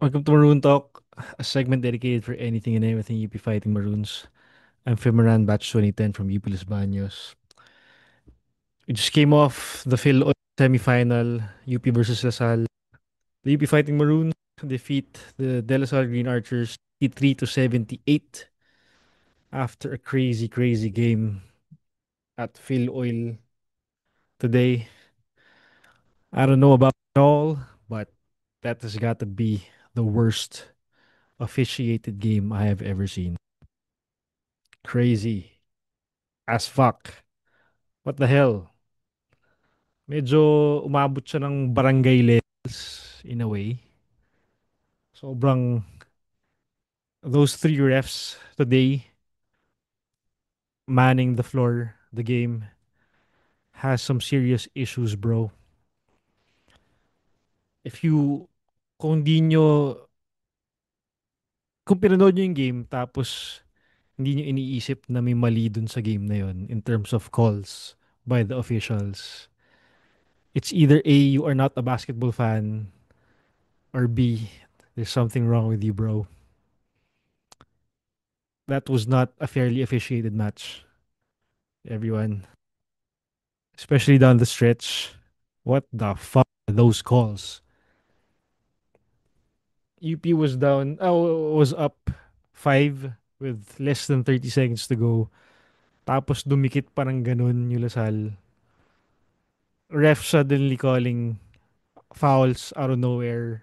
Welcome to Maroon Talk, a segment dedicated for anything and everything UP Fighting Maroons. I'm Fimaran, batch 2010 from UP Los Baños. We just came off the Phil semifinal, UP versus LaSalle. The UP Fighting Maroons defeat the De La Salle Green Archers 83 to 78 after a crazy, crazy game at Phil Oil today. I don't know about all, but that has got to be the worst officiated game I have ever seen. Crazy as fuck. What the hell? Medyo umabot siya ng barangay levels in a way. Sobrang those three refs today manning the floor, the game has some serious issues, bro. If you kung di nyo kung pinanood nyo yung game tapos hindi nyo iniisip na may mali dun sa game na yon in terms of calls by the officials, it's either A, you are not a basketball fan, or B, there's something wrong with you, bro. That was not a fairly officiated match, everyone. Especially down the stretch. What the fuck are those calls? UP was down, was up 5 with less than 30 seconds to go. Tapos dumikit pa ng ganun yung Lasal. Ref suddenly calling fouls out of nowhere,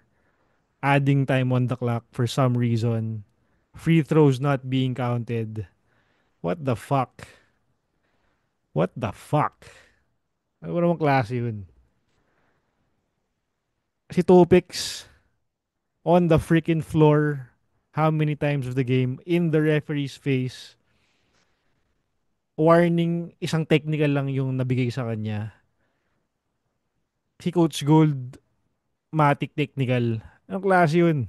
adding time on the clock for some reason. Free throws not being counted. What the fuck? What the fuck? Ano ba namang klase yun? Si Topix on the freaking floor how many times of the game in the referee's face. Warning, isang technical lang yung nabigay sa kanya. Si Coach Gold, matic technical. Anong klase yun?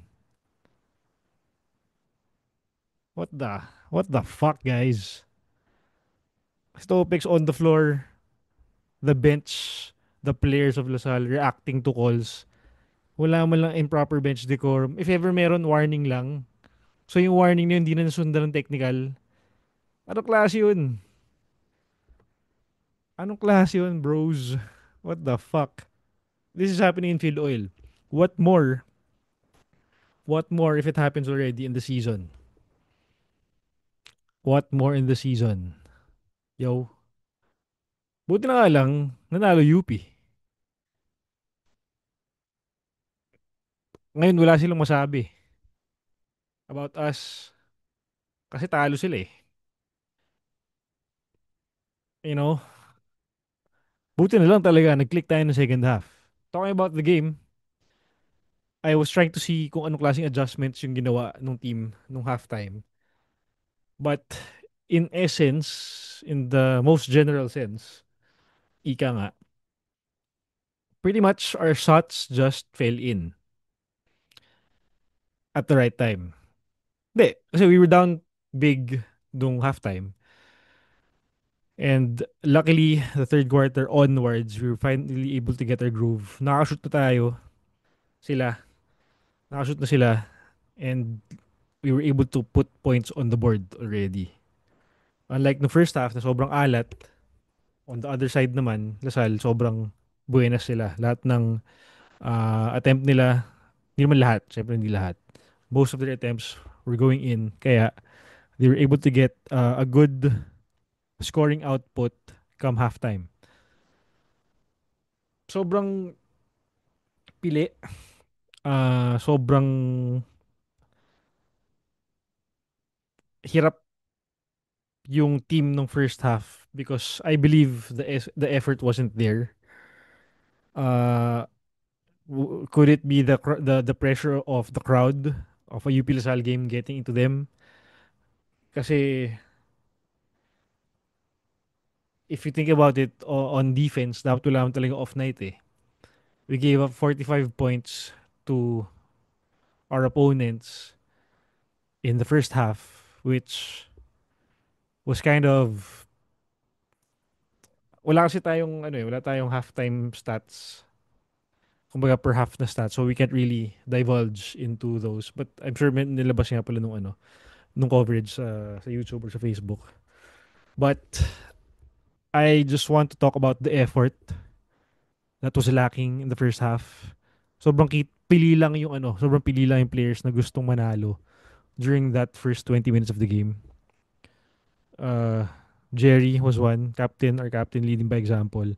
What the? What the fuck, guys? Stopex on the floor, the bench, the players of LaSalle reacting to calls. Wala man lang improper bench decorum. If ever meron, warning lang. So yung warning na yun, hindi na nasundan ng technical. Anong klase yun? Anong klase yun, bros? What the fuck? This is happening in field oil. What more? What more if it happens already in the season? What more in the season? Yo. Buti na nga lang, nanalo UP. Ngayon wala silang masabi about us kasi talo sila eh. You know? Buti na lang talaga, nag-click tayo ng second half. Talking about the game, I was trying to see kung anong klaseng adjustments yung ginawa nung team nung halftime. But in essence, in the most general sense, ika nga, pretty much our shots just fell in at the right time. Hindi, kasi we were down big nung halftime. And luckily, the third quarter onwards, we were finally able to get our groove. Nakashoot na tayo, sila. Nakashoot na sila. And we were able to put points on the board already. Unlike the first half na sobrang alat, on the other side naman, Lasal, sobrang buenas sila. Lahat ng attempt nila, hindi naman lahat, syempre hindi lahat. Most of their attempts were going in. Kaya they were able to get a good scoring output come halftime. Sobrang pili. Sobrang hirap yung team ng first half because I believe the effort wasn't there. Uh, could it be the pressure of the crowd of a UP Lasal game getting into them? Kasi if you think about it on defense, dapat wala naman talaga off night eh. We gave up 45 points to our opponents in the first half, which was kind of wala kasi tayong ano eh, wala tayong halftime stats kumbaga per half na stats. So we can't really divulge into those. But I'm sure nilabas nga pala nung ano, nung coverage sa YouTube or sa Facebook. But I just want to talk about the effort that was lacking in the first half. Pili lang yung ano, sobrang pili lang yung players na gustong manalo during that first 20 minutes of the game. Uh, Jerry was one, captain leading by example.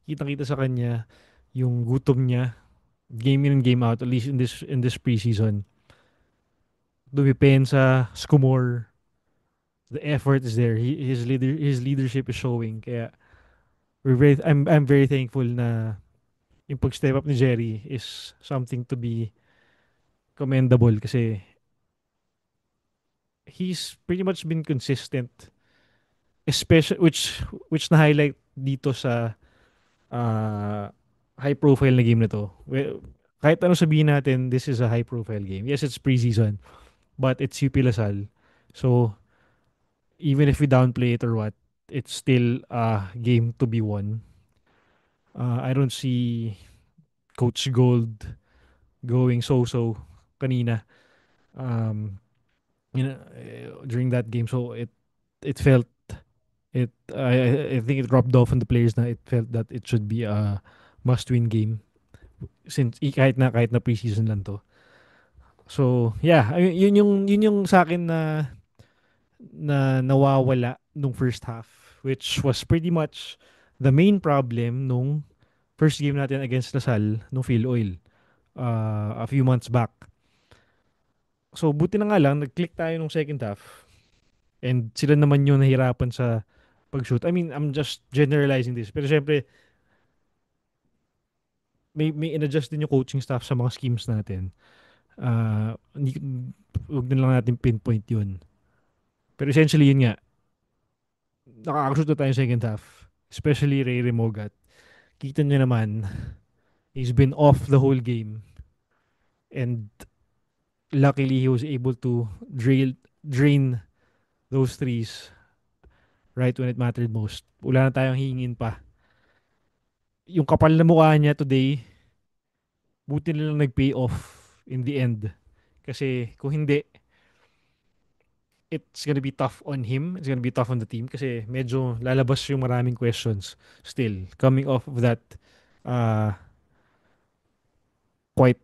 Kitang-kita sa kanya yung gutom niya game in and game out, at least in this preseason. Dumipensa, skumore, the effort is there. His leadership is showing. Kaya I'm very thankful na yung pag-step up ni Jerry is something to be commendable kasi he's pretty much been consistent, especially which na highlight dito sa uh, high profile na game na to. Well, kahit ano sabihin natin, this is a high profile game. Yes, it's preseason, but it's UP Lasal. So even if we downplay it or what, it's still a game to be won. I don't see Coach Gold going so kanina. Um, during that game, so it felt I think it rubbed off on the players na it felt that it should be a must-win game since kahit na preseason lang to. So, yeah, yun yung sa akin na nawawala nung first half, which was pretty much the main problem nung first game natin against Lasal nung Phil Oil a few months back. So, buti na nga lang, nag-click tayo nung second half and sila naman yung nahirapan sa pag-shoot. I mean, I'm just generalizing this. Pero syempre, may in-adjust din yung coaching staff sa mga schemes natin. Hindi, huwag na lang natin pinpoint yun. Pero essentially, yun nga, nakakashoot na tayo second half. Especially Ray Remogat. Kita nyo naman, he's been off the whole game. And luckily, he was able to drain those threes right when it mattered most. Wala na tayong hingin pa. Yung kapal na mukha niya today, buti na lang nag-pay off in the end. Kasi kung hindi, it's gonna be tough on him. It's gonna be tough on the team kasi medyo lalabas yung maraming questions still coming off of that uh, quite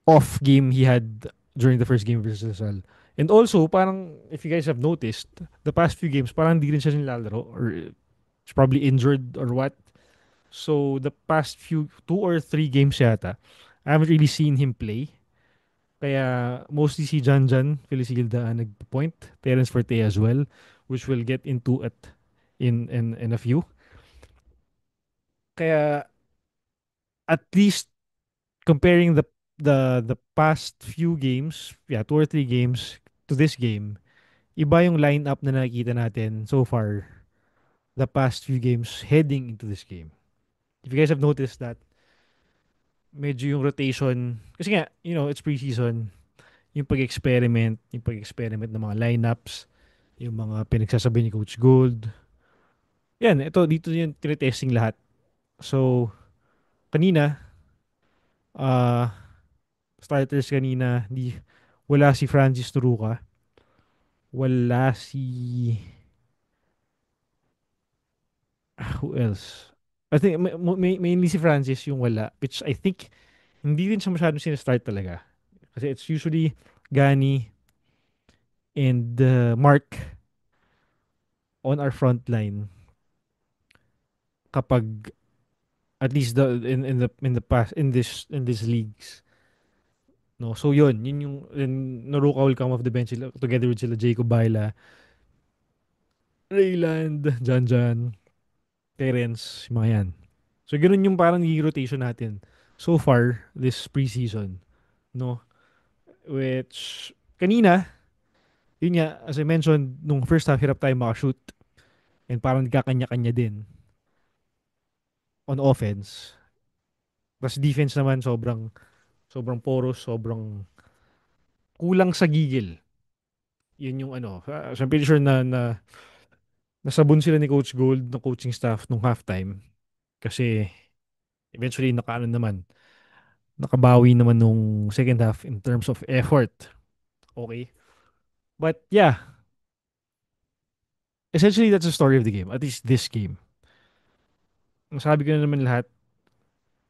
off game he had during the first game versus Rizal. And also, parang if you guys have noticed, the past few games, parang hindi rin siya nilalaro or he's probably injured or what. So, the past few, 2 or 3 games yata, I haven't really seen him play. Kaya mostly si Janjan Felisilda ang nag-point. Terence Forte as well, which we'll get into in a few. Kaya at least comparing the past few games, yeah, 2 or 3 games to this game, iba yung lineup na nakikita natin so far the past few games heading into this game. If you guys have noticed that, medyo yung rotation, kasi nga, it's preseason, yung pag-experiment ng mga lineups, yung mga pinagsasabi ni Coach Gold. Yan, dito yung tinetesting lahat. So, kanina, uh, starters kanina, wala si Francis Turuka, wala si, who else? I think mainly si Francis yung wala, which I think hindi din siya masyadong sinastart talaga. Kasi it's usually Gani and Mark on our front line kapag at least in the past in these leagues, no. So yun yung Naruka will come off the bench together with sila Jacob Baila, Rayland, Janjan, Terence, yung mga yan. So ganun yung parang naging rotation natin so far this preseason, no. Which kanina, yun nga, as I mentioned, nung first half hirap tayo makashoot and parang nagkakanya-kanya din on offense. Tapos defense naman sobrang porous, sobrang kulang sa gigil. Yun yung ano. So I'm pretty sure na nasabon sila ni Coach Gold ng coaching staff nung halftime kasi eventually nakaano naman. nakabawi naman nung second half in terms of effort. Okay. But yeah, essentially that's the story of the game. At least this game. Masabi ko na naman lahat.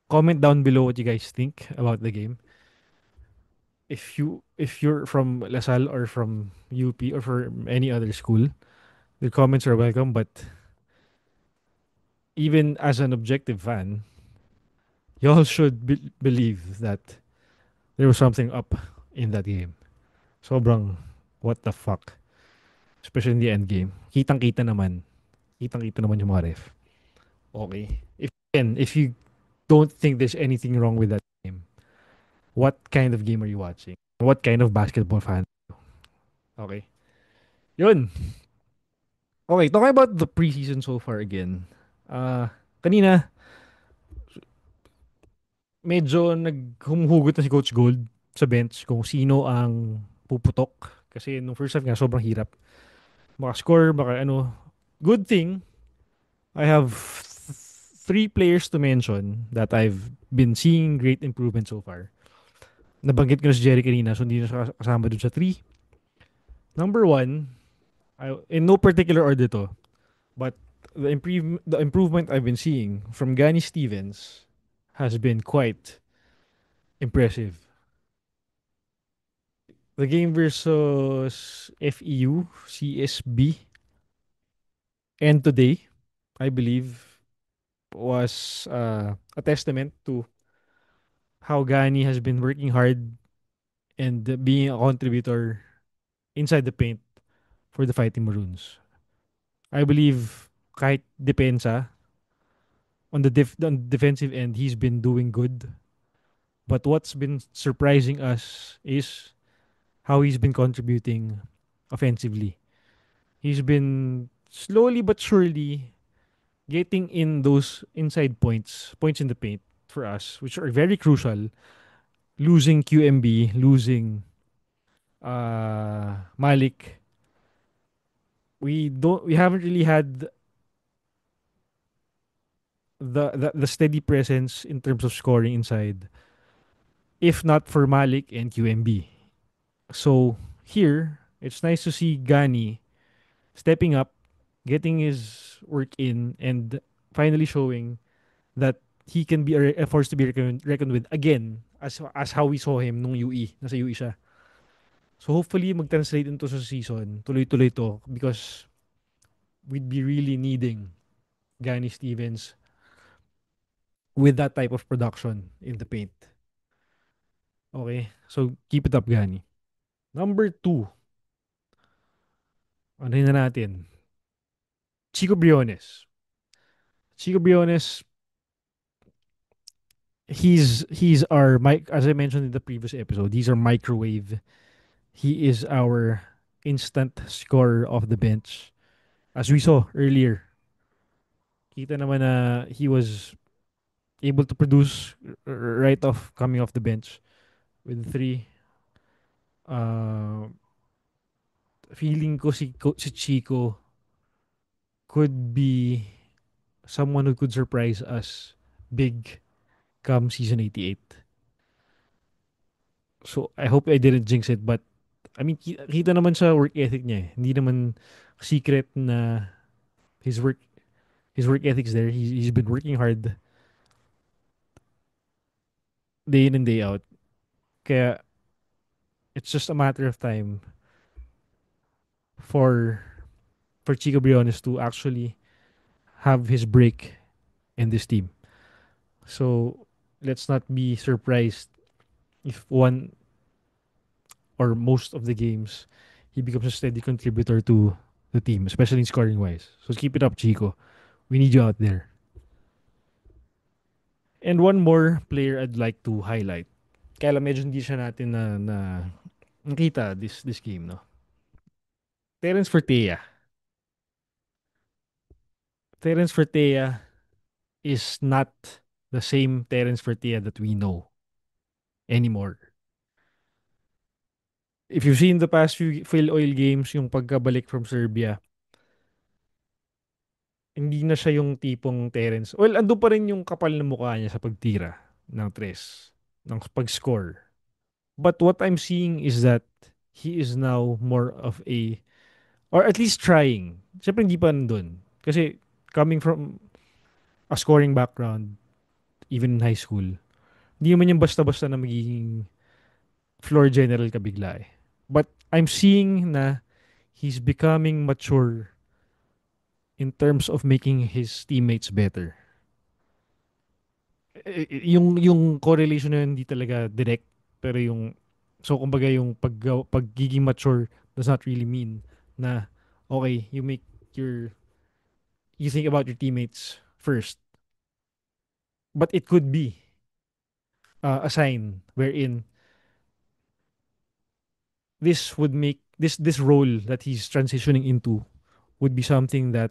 Comment down below what you guys think about the game. If you're from Lasal or from UP or from any other school, the comments are welcome. But even as an objective fan, y'all should believe that there was something up in that game. Sobrang what the fuck. Especially in the end game. Kitang-kita naman. Kitang-kita naman yung mga ref. Okay. If you don't think there's anything wrong with that game, what kind of game are you watching? What kind of basketball fan? Okay. Yun. Okay, talking about the preseason so far again. Uh, kanina, medyo naghumuhugot na si Coach Gold sa bench kung sino ang puputok. Kasi nung first half nga, sobrang hirap. Maka-score, baka ano. Good thing, I have three players to mention that I've been seeing great improvement so far. Nabanggit ko na si Jerry kanina, so hindi na siya kasama dun sa three. Number one, in no particular order to, but the improvement I've been seeing from Gani Stevens has been quite impressive. The game versus FEU, CSB, and today, I believe, was a testament to how Gani has been working hard and being a contributor inside the paint for the Fighting Maroons. I believe kahit depensa, on the defensive end, he's been doing good. But what's been surprising us is how he's been contributing offensively. He's been slowly but surely getting in those inside points in the paint for us, which are very crucial. Losing QMB, losing Malik, we haven't really had the steady presence in terms of scoring inside, if not for Malik and QMB. So here, it's nice to see Gani stepping up, getting his work in, and finally showing that he can be a force to be reckoned with again, as how we saw him nung UE. Nasa UE siya. So hopefully mag-translate into sa season. Tuloy-tuloy to because we'd be really needing Gani Stevens with that type of production in the paint. Okay? So keep it up, Gani. Number two, ano na natin? Chico Briones. Chico Briones, he's our mic, as I mentioned in the previous episode, he's our microwave. He is our instant scorer off the bench. As we saw earlier, kita naman na he was able to produce right off coming off the bench with three. Uh, feeling ko si Chico could be someone who could surprise us big come season 88. So I hope I didn't jinx it, but I mean kita naman sa work ethic niya eh. Hindi naman secret na his work his work ethics there. He's been working hard day in and day out. Kaya it's just a matter of time for Chico Briones to actually have his break in this team. So let's not be surprised if one or most of the games he becomes a steady contributor to the team, especially in scoring wise. So keep it up, Chico. We need you out there. And one more player I'd like to highlight. Kaya lang medyo hindi siya natin na nakita this game, no? Terence Fertea. Terence Fertea is not the same Terence Fertea that we know anymore. If you've seen the past few Phil Oil games, yung pagkabalik from Serbia, hindi na siya yung tipong Terence. Well, ando pa rin yung kapal na mukha niya sa pagtira ng tres. ng pag-score. But what I'm seeing is that he is now more of a, or at least trying. Siyempre hindi pa nandun. Kasi coming from a scoring background, even in high school, hindi naman yung basta-basta na magiging floor general ka bigla eh. But I'm seeing na he's becoming mature in terms of making his teammates better. Yung correlation na yun hindi talaga direct, pero yung, so kumbaga yung pagiging mature does not really mean na okay, you think about your teammates first, but it could be a sign wherein this role that he's transitioning into would be something that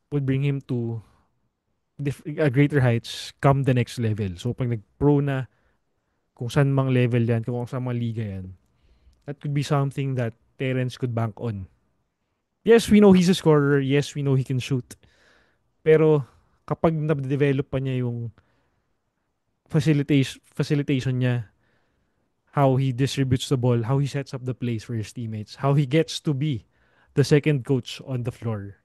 would bring him to greater heights come the next level. So pag nag-pro na, kung saan mang level yan, kung saan mang liga yan, that could be something that Terence could bank on. Yes, we know he's a scorer. Yes, we know he can shoot. Pero kapag na-develop pa niya yung facilitation niya, how he distributes the ball, how he sets up the plays for his teammates, how he gets to be the second coach on the floor.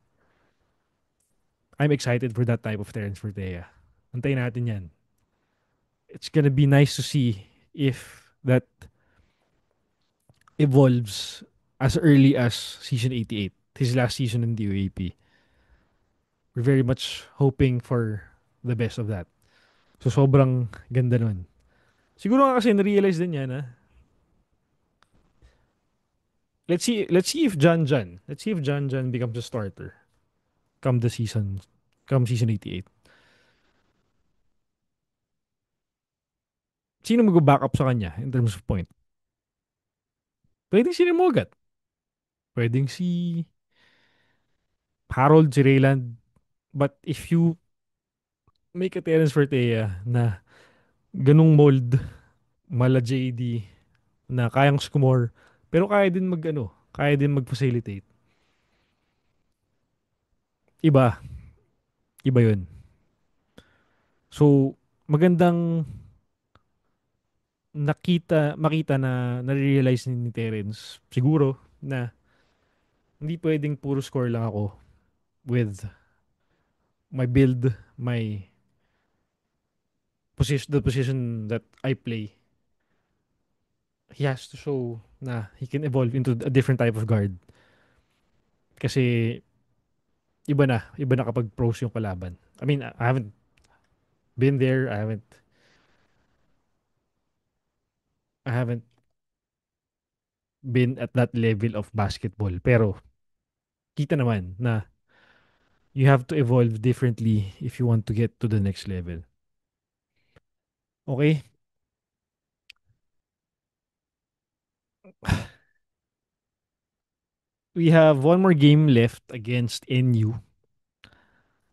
I'm excited for that type of Terence Fertea. Antayin natin yan. It's gonna be nice to see if that evolves as early as season 88, his last season in the UAP. We're very much hoping for the best of that. So sobrang ganda nun. Siguro nga kasi na-realize din niya na let's see if John Jan becomes a starter come the season come season 88. Sino mag-back up sa kanya in terms of point? Pwedeng si Remogat. Pwedeng si Harold, si Rayland. But if you make a Terence Fertea na ganung mold, mala JD, na kayang score, pero kaya din mag-facilitate. Iba, iba yun. So, magandang makita na na-realize ni Terence, siguro, na hindi pwedeng puro score lang ako with my build, my the position that I play. He has to show na he can evolve into a different type of guard. Kasi iba na kapag pros yung kalaban. I mean, I haven't been there, I haven't been at that level of basketball. Pero kita naman na you have to evolve differently if you want to get to the next level. Okay? We have one more game left against NU.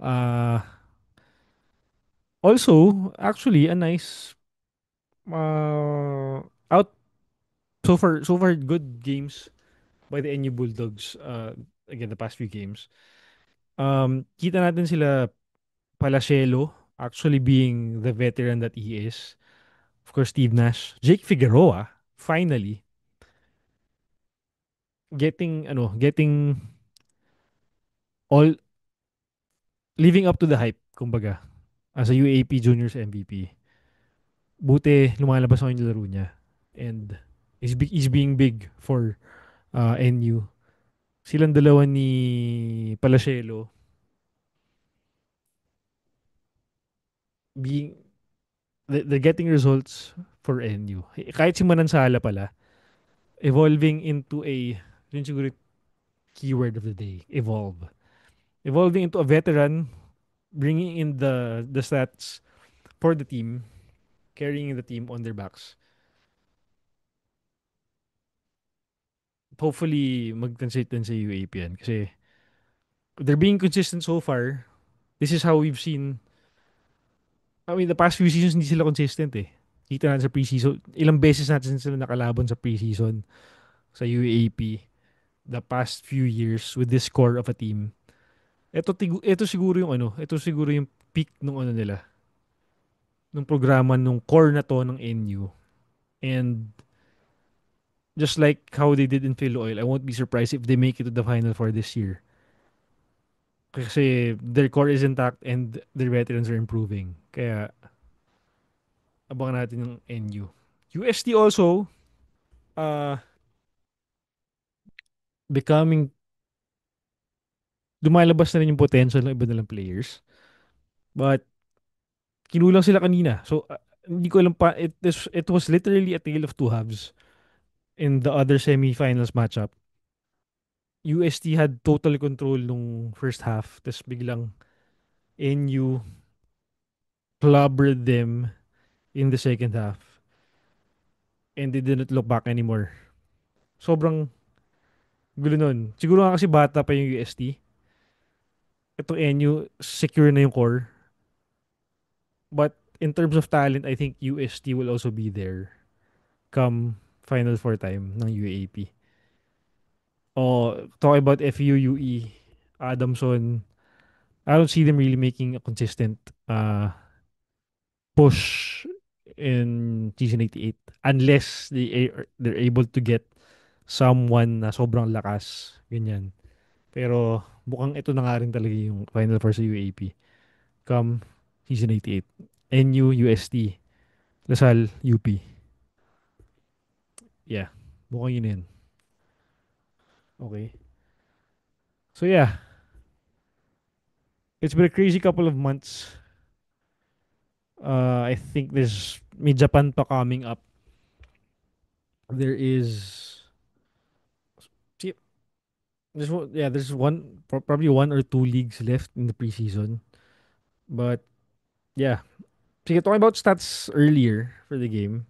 Uh, Also, actually, a nice out so far good games by the NU Bulldogs again the past few games. Kita natin sila Palacielo actually being the veteran that he is. Of course, Steve Nash, Jake Figueroa finally getting all living up to the hype kumbaga as a UAP Juniors MVP. Buti lumalabas ako yung laro niya and he's being big for NU. Silang dalawa ni Palacielo being they're getting results for NU. Kahit si Manansala pala, evolving into yun siguro keyword of the day, evolve. Evolving into a veteran, bringing in the stats for the team, carrying the team on their backs. Hopefully, mag-translate din sa UAP yan. Kasi they're being consistent so far. This is how we've seen, I mean, the past few seasons hindi sila consistent eh. Kita natin sa preseason. Ilang beses natin sila nakalaban sa preseason sa UAP the past few years with this core of a team. Ito siguro yung peak nung ano nila, nung programa nung core na to ng NU. And just like how they did in Oil, I won't be surprised if they make it to the final for this year. Kasi their core is intact and their veterans are improving. Kaya abangan natin yung NU. UST also uh, becoming lumalabas na rin yung potential ng iba nilang players. But kinulang sila kanina. So hindi ko alam pa it was literally a tale of two halves in the other semi-finals matchup. UST had total control nung first half. Tapos biglang NU clobbered them in the second half. And they didn't look back anymore. Sobrang gulo nun. Siguro nga kasi bata pa yung UST. Itong NU, secure na yung core. But in terms of talent, I think UST will also be there come Final Four time ng UAP. Oh, talking about FUUE, Adamson, I don't see them really making a consistent push in season 88 unless they're able to get someone na sobrang lakas. Ganyan. Pero mukhang ito na nga rin talaga yung Final Four sa UAP come season 88. NU, UST, Lasal, UP. Yeah. Mukhang yun yun. Okay. So yeah, it's been a crazy couple of months. I think there's may Japan pa coming up. There is see, there's probably one or two leagues left in the preseason. But yeah. Sige, talking about stats earlier for the game.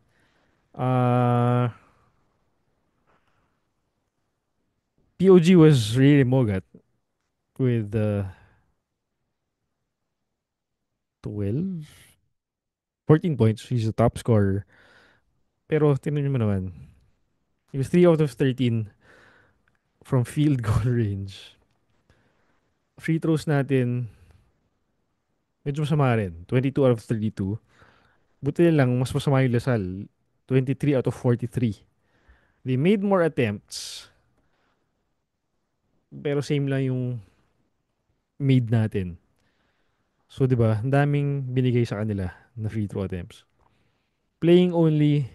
Uh POG was really mogat with 12 14 points. He's the top scorer. Pero tinan mo naman. He was 3 out of 13 from field goal range. Free throws natin, medyo masama rin. 22 out of 32. Buti na lang, mas masama yung Lasal. 23 out of 43. They made more attempts, pero same lang yung made natin. So, di ba, ang daming binigay sa kanila na free throw attempts. Playing only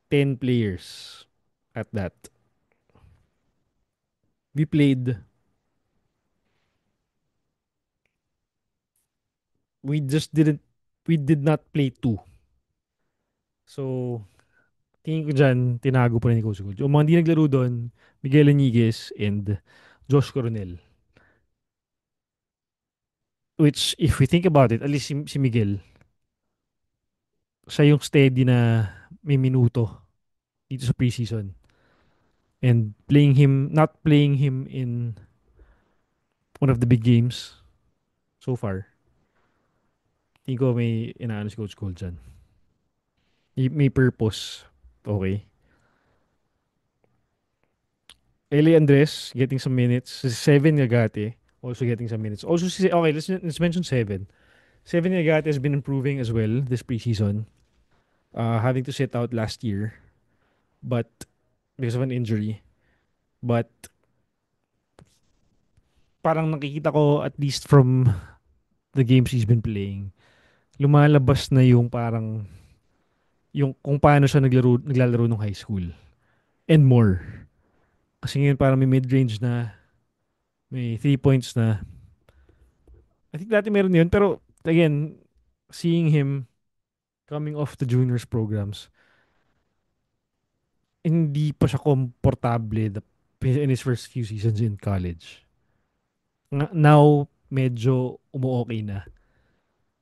10 players at that. We played, we just didn't, we did not play two. So, tingin ko dyan, tinago pa rin ni Coach Gold. Yung mga hindi naglaro doon, Miguel Eniguez and Josh Coronel. Which, if we think about it, at least si Miguel, siya yung steady na may minuto dito sa preseason. And not playing him in one of the big games so far. Tingin ko may inaano si Coach Gold dyan. May purpose. Okay. Eli Andres getting some minutes. Si Seven Ngagate also getting some minutes. Also, okay, let's mention Seven. Seven Ngagate has been improving as well this preseason. Having to sit out last year, but because of an injury. But parang nakikita ko at least from the games he's been playing, lumalabas na yung parang yung kung paano siya naglalaro nung high school and more. Kasi ngayon parang may mid-range na, may 3 points na. I think dati meron yun pero again, seeing him coming off the juniors programs, hindi pa siya komportable in his first few seasons in college. Now, medyo umu-okay na.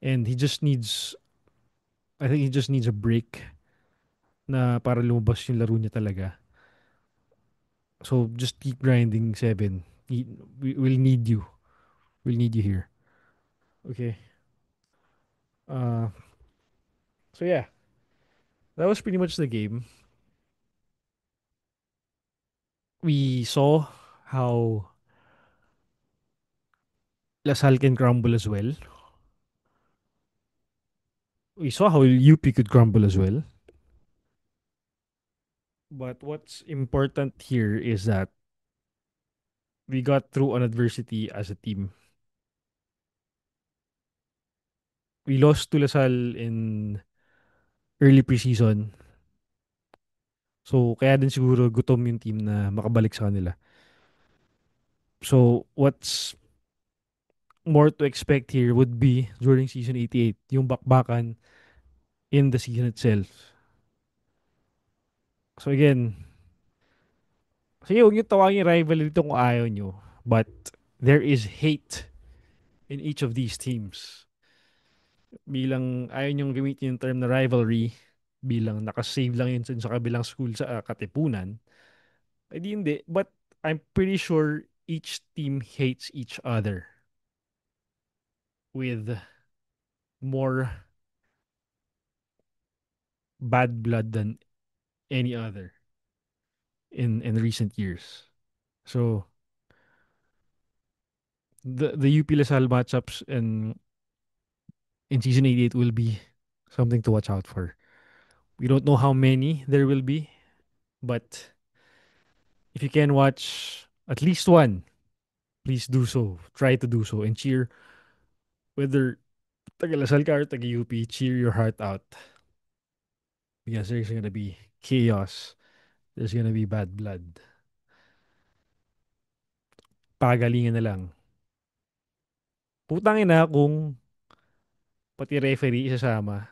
And I think he just needs a break na para lumabas yung laro niya talaga. So, just keep grinding, Seven. We'll need you. We'll need you here. Okay. Uh, so, yeah. That was pretty much the game. We saw how Lasal can crumble as well. We saw how UP could crumble as well. But what's important here is that we got through an adversity as a team. We lost to Lasal in early preseason. So, kaya din siguro gutom yung team na makabalik sa kanila. So, what's more to expect here would be during season 88, yung bakbakan in the season itself. So again, sige, huwag niyo tawagin rivalry dito kung ayaw niyo. But there is hate in each of these teams. Bilang ayaw niyong gamitin yung term na rivalry, bilang nakasave lang yun sa kabilang school sa Katipunan, eh di hindi. But I'm pretty sure each team hates each other with more bad blood than any other in recent years. So the UP Lasal matchups in season 88 will be something to watch out for. We don't know how many there will be, but if you can watch at least one, please do so. Try to do so and cheer whether taga Lasal ka or taga UP, cheer your heart out because there's gonna be chaos. There's gonna be bad blood. Pagalingan na lang. Putangin na kung pati referee isasama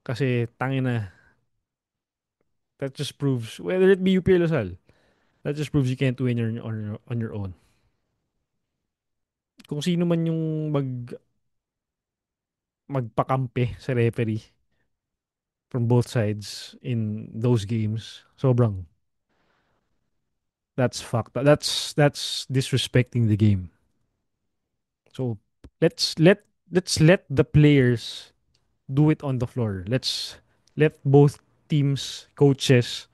kasi tangin na that just proves whether it be UP or Lasal, that just proves you can't win on your own. Kung sino man yung magpakampi sa referee from both sides in those games, sobrang that's fucked. That's disrespecting the game. So let's let let's let the players do it on the floor. Let's let both teams, coaches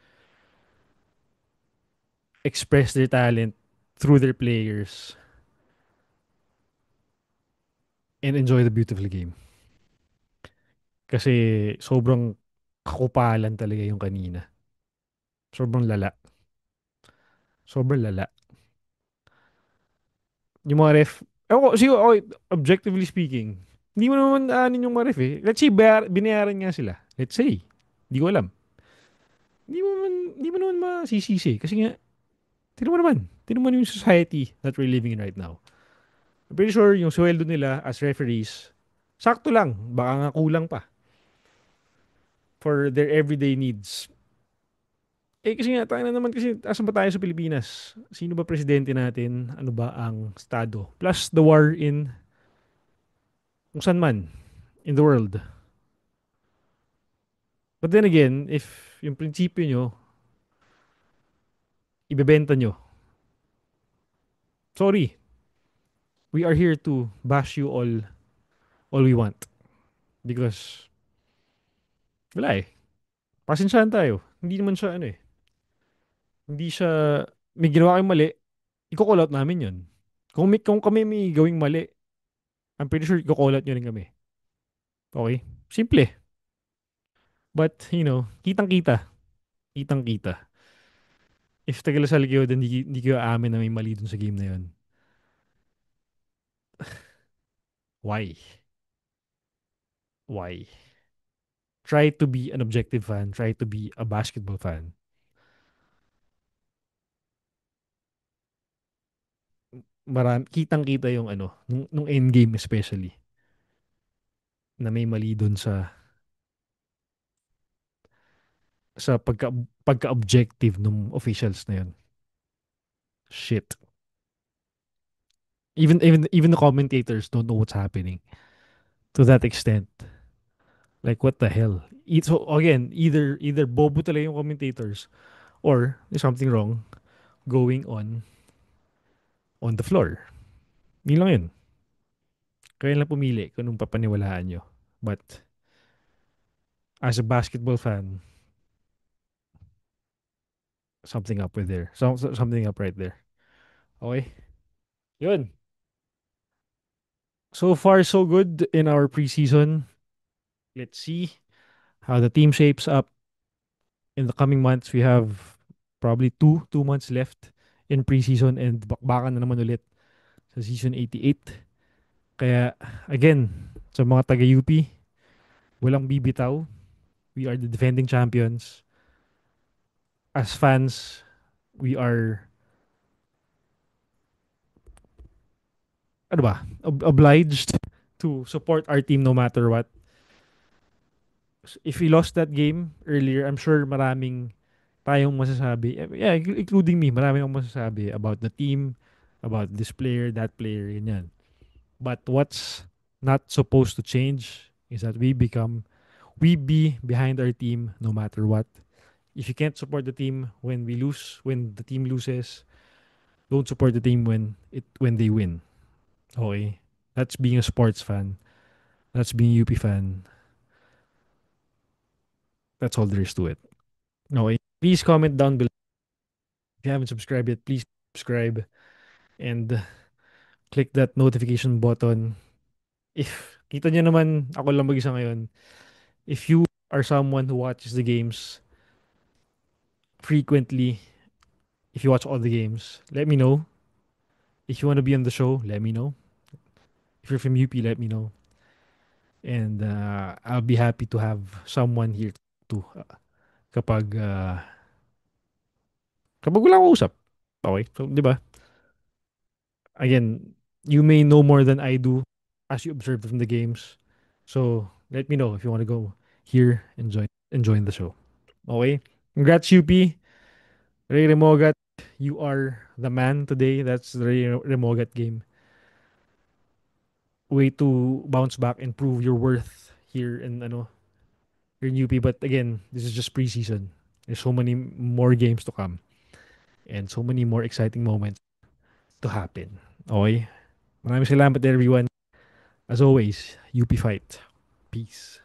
express their talent through their players and enjoy the beautiful game. Kasi sobrang kakupalan talaga yung kanina. Sobrang lala. Sobrang lala. Yung mga ref, ako, siguro, okay, objectively speaking, hindi mo naman aanin yung mga ref eh. Let's say, binayaran nga sila. Let's say. Hindi ko alam. Hindi mo naman masisisi. Kasi nga, tinan mo naman yung society that we're living in right now. I'm pretty sure yung sweldo nila as referees, sakto lang. Baka nga kulang pa for their everyday needs. Eh kasi nga, tayo na naman kasi, asan ba tayo sa Pilipinas? Sino ba presidente natin? Ano ba ang estado? Plus the war in kung saan man in the world. But then again, if yung prinsipyo nyo, ibebenta nyo, sorry, we are here to bash you all we want. Because, wala eh. Pasensyahan tayo. Hindi naman siya ano eh. Hindi siya, may ginawa kayong mali, i-call out namin yun. Kung kami may gawing mali, I'm pretty sure i-call out nyo rin kami. Okay? Simple. But, kitang-kita. Kitang-kita. If Tagalasal kayo, then hindi kayo amin na may mali dun sa game na yun. Why? Why? Try to be an objective fan. Try to be a basketball fan. Kitang-kita yung nung end game especially, na may mali dun sa pagka-objective ng officials na yun. Shit. Even the commentators don't know what's happening to that extent. Like what the hell? So again, either bobo talaga yung commentators or there's something wrong going on the floor. Hindi lang yun. Kaya lang pumili kung anong papaniwalaan nyo. But as a basketball fan, something up with there. Something up right there. Okay? Yun. So far, so good in our preseason. Let's see how the team shapes up in the coming months. We have probably two months left in preseason and bakbakan na naman ulit sa season 88. Kaya again, sa mga taga UP, walang bibitaw. We are the defending champions. As fans, we are ano ba, obliged to support our team no matter what. If we lost that game earlier, I'm sure maraming tayong masasabi. Yeah, including me, maraming akong masasabi about the team, about this player, that player, ganyan. But what's not supposed to change is that we be behind our team no matter what. If you can't support the team when we lose, when the team loses, don't support the team when they win. Okay? That's being a sports fan. That's being a UP fan. That's all there is to it. Okay? Please comment down below. If you haven't subscribed yet, please subscribe and click that notification button. If kita nyo naman ako lang mag-isa ngayon, if you are someone who watches the games frequently, if you watch all the games, let me know. If you want to be on the show, let me know. If you're from UP, let me know. And I'll be happy to have someone here to kapag kapag wala akong usap. Okay? So, di ba? Again, you may know more than I do as you observe from the games. So, let me know if you want to go here and join the show. Okay? Congrats, UP. Ray Remogat, you are the man today. That's the Ray Remogat game. Way to bounce back and prove your worth here in here in UP. But again, this is just preseason. There's so many more games to come and so many more exciting moments to happen. Okay? Maraming salamat everyone. As always, UP fight. Peace.